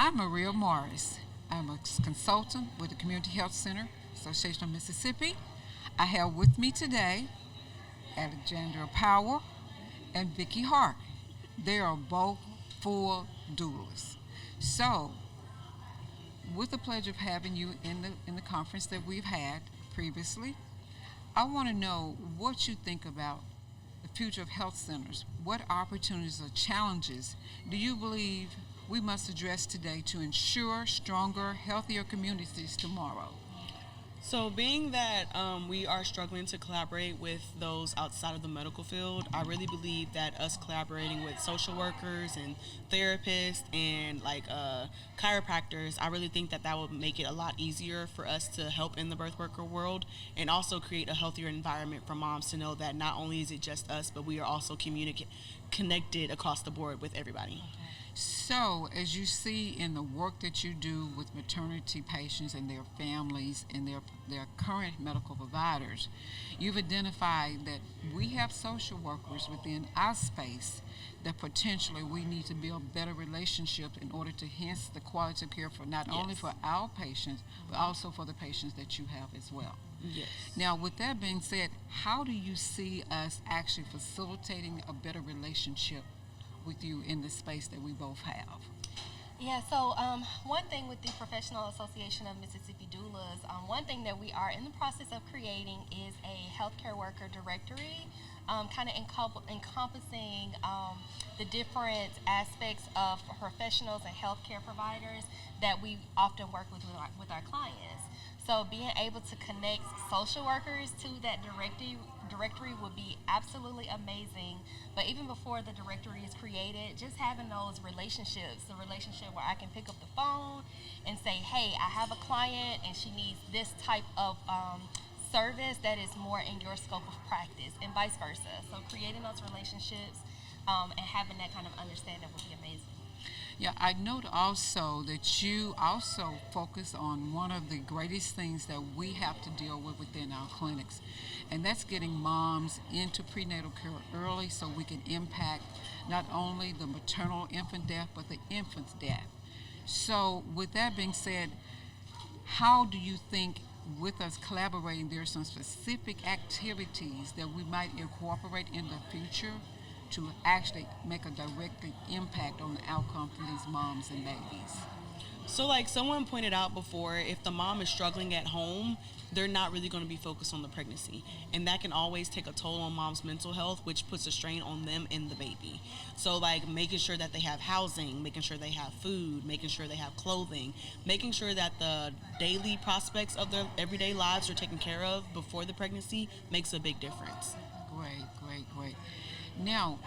I'm Maria Morris. I'm a consultant with the Community Health Center Association of Mississippi. I have with me today Alexandria Powell and Vicky Hart. They are both full doulas. So, with the pleasure of having you in the conference that we've had previously, I want to know what you think about the future of health centers. What opportunities or challenges do you believe we must address today to ensure stronger, healthier communities tomorrow? So, being that we are struggling to collaborate with those outside of the medical field, I really believe that us collaborating with social workers and therapists and chiropractors, I really think that that would make it a lot easier for us to help in the birth worker world and also create a healthier environment for moms to know that not only is it just us, but we are also connected across the board with everybody. So, as you see in the work that you do with maternity patients and their families and their current medical providers, you've identified that we have social workers within our space that potentially we need to build better relationships in order to enhance the quality of care for not only Yes. for our patients, but also for the patients that you have as well. Yes. Now, with that being said, how do you see us actually facilitating a better relationship with you in the space that we both have? Yeah, so one thing with the Professional Association of Mississippi Doulas, one thing that we are in the process of creating is a healthcare worker directory, kind of encompassing the different aspects of professionals and healthcare providers that we often work with our clients. So being able to connect social workers to that directory would be absolutely amazing. But even before the directory is created, just having those relationships, the relationship where I can pick up the phone and say, hey, I have a client and she needs this type of service that is more in your scope of practice and vice versa. So creating those relationships and having that kind of understanding would be amazing. Yeah, I note also that you also focus on one of the greatest things that we have to deal with within our clinics, and that's getting moms into prenatal care early so we can impact not only the maternal infant death, but the infant's death. So, with that being said, how do you think with us collaborating, there are some specific activities that we might incorporate in the future to actually make a direct impact on the outcome for these moms and babies? So, like someone pointed out before, if the mom is struggling at home, they're not really going to be focused on the pregnancy. And that can always take a toll on mom's mental health, which puts a strain on them and the baby. So, like making sure that they have housing, making sure they have food, making sure they have clothing, making sure that the daily prospects of their everyday lives are taken care of before the pregnancy makes a big difference. Great, great, great. Now,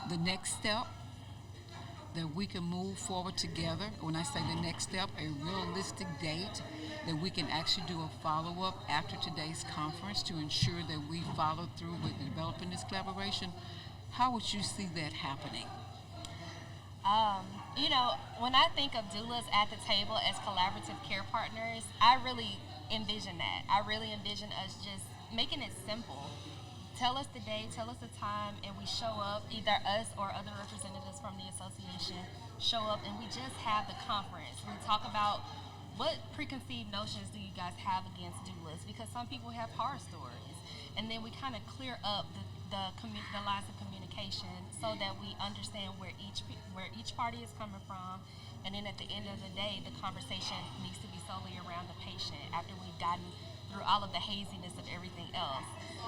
the next step that we can move forward together, when I say the next step, a realistic date that we can actually do a follow-up after today's conference to ensure that we follow through with developing this collaboration, how would you see that happening? When I think of doulas at the table as collaborative care partners, I really envision that. I really envision us just making it simple. Tell us the day, tell us the time, and we show up, either us or other representatives from the association show up, and we just have the conference. We talk about what preconceived notions do you guys have against doulas, because some people have horror stories, and then we kind of clear up the lines of communication so that we understand where each party is coming from, and then at the end of the day, the conversation needs to be solely around the patient after we've gotten through all of the haziness of everything else.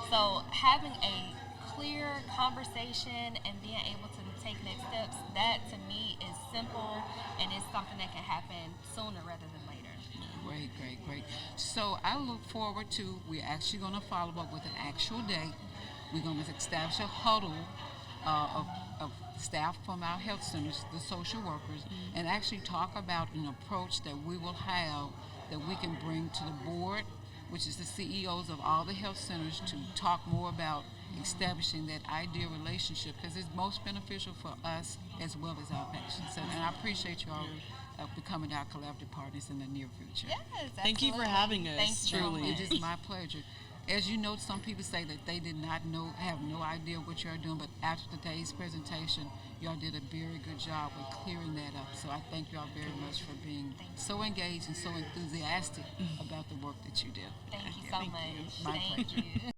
So having a clear conversation and being able to take next steps, that to me is simple and it's something that can happen sooner rather than later. Great, great, great. So I look forward to, we're actually going to follow up with an actual date. We're going to establish a huddle of staff from our health centers, the social workers, and actually talk about an approach that we will have that we can bring to the board, which is the CEOs of all the health centers, to talk more about establishing that ideal relationship, because it's most beneficial for us as well as our patients. And I appreciate you all becoming our collaborative partners in the near future. Yes, absolutely. Thank you for having us. Thank you. Truly. It is my pleasure. As you know, some people say that they did not know, have no idea what you're doing, but after today's presentation, Y'all did a very good job with clearing that up. So I thank y'all very much for being so engaged and so enthusiastic about the work that you do. Thank you so much. My Thank pleasure. you.